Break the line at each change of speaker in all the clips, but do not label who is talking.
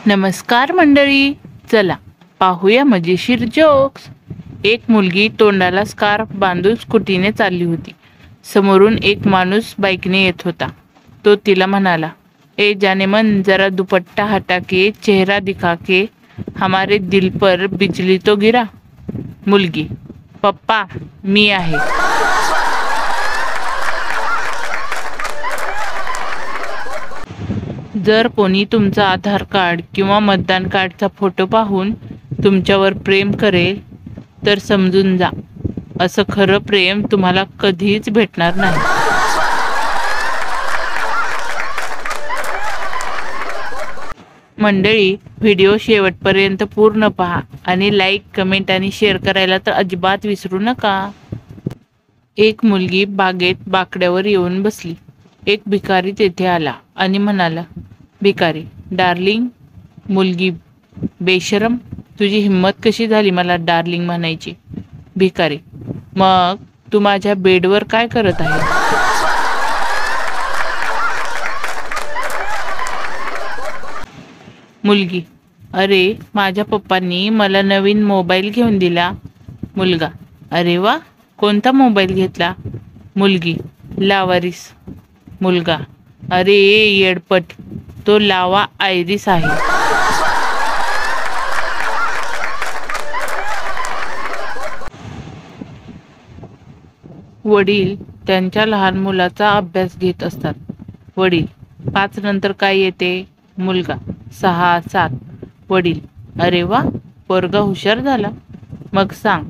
नमस्कार मंडळी, चला पाहूया मजेशीर जोक्स. एक मुलगी तोंडाला स्कार्फ बांधून स्कूटीने चालली होती. समोरून एक माणूस बाईकने येत होता. तो तिला म्हणाला, ए जाने मन, जरा दुपट्टा हटा के चेहरा दिखा के हमारे दिल पर बिजली तो गिरा. मुलगी, पप्पा मी आहे. जर कोणी तुमचा आधार कार्ड किंवा मतदान कार्डचा फोटो पाहून तुमच्यावर प्रेम करेल तर समजून जा, असं खरं प्रेम तुम्हाला कधीच भेटणार नाही. मंडळी, व्हिडिओ शेवटपर्यंत पूर्ण पहा आणि लाईक, कमेंट आणि शेअर करायला तर अजिबात विसरू नका. एक मुलगी बागेत बाकड्यावर येऊन बसली. एक भिकारी तेथे आला आणि म्हणाला, भिकारी डार्लिंग. मुलगी, बेशरम, तुझी हिम्मत कशी झाली मला डार्लिंग म्हणायची. भिकारी, मग तू माझ्या बेडवर काय करत आहे. मुलगी, अरे माझ्या पप्पांनी मला नवीन मोबाईल घेऊन दिला. मुलगा, अरे वा, कोणता मोबाईल घेतला. मुलगी, लावारिस. मुलगा, अरे येडपट, तो लावा आयरिस आहे. वडील त्यांच्या लहान मुलाचा अभ्यास घेत असतात. वडील, 5 नंतर काय येते. मुलगा, 6, 7. वडील, अरे वा, पोरगा हुशार झाला. मग सांग,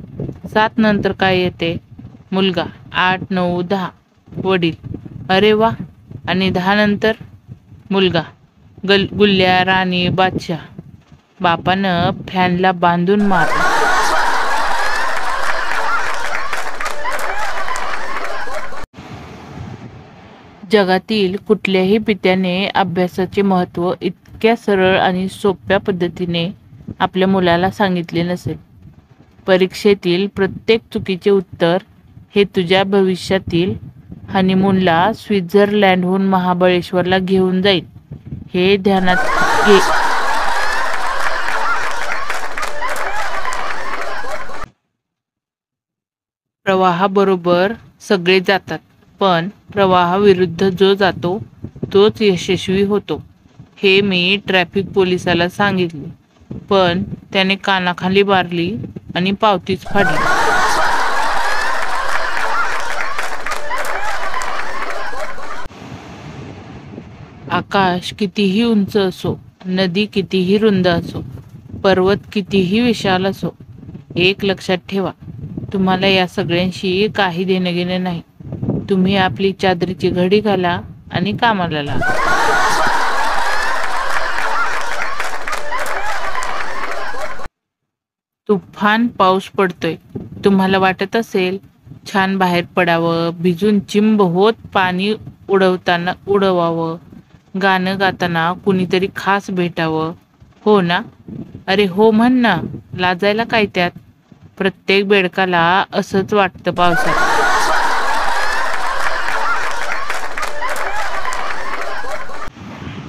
7 नंतर काय येते. मुलगा, 8, 9, 10. वडील, अरे वा, आणि 10 नंतर. मुलगा, गुल्ल्या, राणी, बादशाह. बापानं फॅनला बांधून मार. जगातील कुठल्याही पित्याने अभ्यासाचे महत्त्व इतक्या सरळ आणि सोप्या पद्धतीने आपल्या मुलाला सांगितले नसेल. परीक्षेतील प्रत्येक चुकीचे उत्तर हे तुझ्या भविष्यातील हनीमूनला स्वित्झर्लंडहून महाबळेश्वरला घेऊन जाईल, हे ध्यानात घे. प्रवाहाबरोबर सगळे जातात, पण प्रवाहाविरुद्ध जो जातो तोच यशस्वी होतो. हे मी ट्रॅफिक पोलिसाला सांगितले, पण त्याने कानाखाली मारली आणि पावतीच फाडली. आकाश कितीही उंच असो, नदी कितीही रुंद असो, पर्वत कितीही विशाल असो, एक लक्षात ठेवा, तुम्हाला या सगळ्यांशी काही देणं घेणं नाही. तुम्ही आपली चादरीची घडी घाला आणि कामाला लागा. तुफान पाऊस पडतोय. तुम्हाला वाटत असेल छान बाहेर पडावं, भिजून चिंब होत पाणी उडवावं, गाणं गाताना कुणीतरी खास भेटावं, हो ना. अरे हो म्हण ना, लाजायला काय त्यात. प्रत्येक बेडकाला असंच वाटतं पावसात.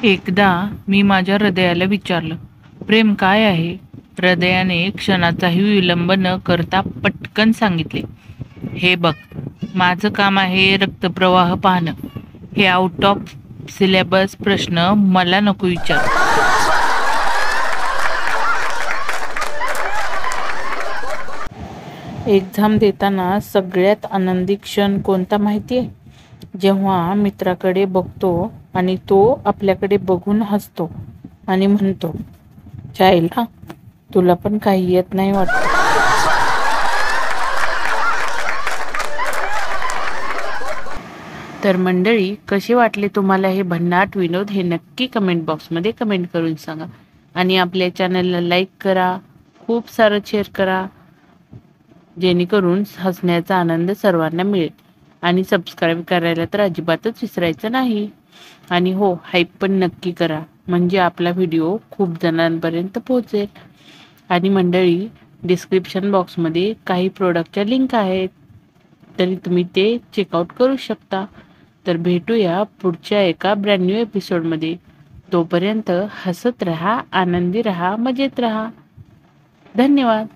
एकदा मी माझ्या हृदयाला विचारलं, प्रेम काय आहे. हृदयाने क्षणाचाही विलंब न करता पटकन सांगितले, हे बघ, माझं काम आहे रक्तप्रवाह पाहणं. हे आउट ऑफ सिलेबस प्रश्न मला नको विचार. एक्झाम देताना सगळ्यात आनंदी क्षण कोणता माहिती आहे. जेव्हा मित्राकडे बघतो आणि तो आपल्याकडे बघून हसतो आणि म्हणतो, चायला तुला पण काही येत नाही वाटत. तर मंडळी, कसे वाटले तुम्हाला हे भन्नाट विनोद, हे नक्की कमेंट बॉक्समध्ये कमेंट करून सांगा. आणि आपल्या चॅनलला लाईक करा, खूप सारं शेअर करा, जेणेकरून हसण्याचा आनंद सर्वांना मिळेल. आणि सबस्क्राईब करायला तर अजिबातच विसरायचं नाही. आणि हो, हाईप पण नक्की करा, म्हणजे आपला व्हिडिओ खूप जणांपर्यंत पोहोचेल. आणि मंडळी, डिस्क्रिप्शन बॉक्समध्ये काही प्रोडक्टच्या लिंक आहेत, तरी तुम्ही ते चेकआउट करू शकता. तर भेटूया पुढच्या एका ब्रँड न्यू एपिसोडमध्ये. तोपर्यंत हसत रहा, आनंदी रहा, मजेत रहा. धन्यवाद.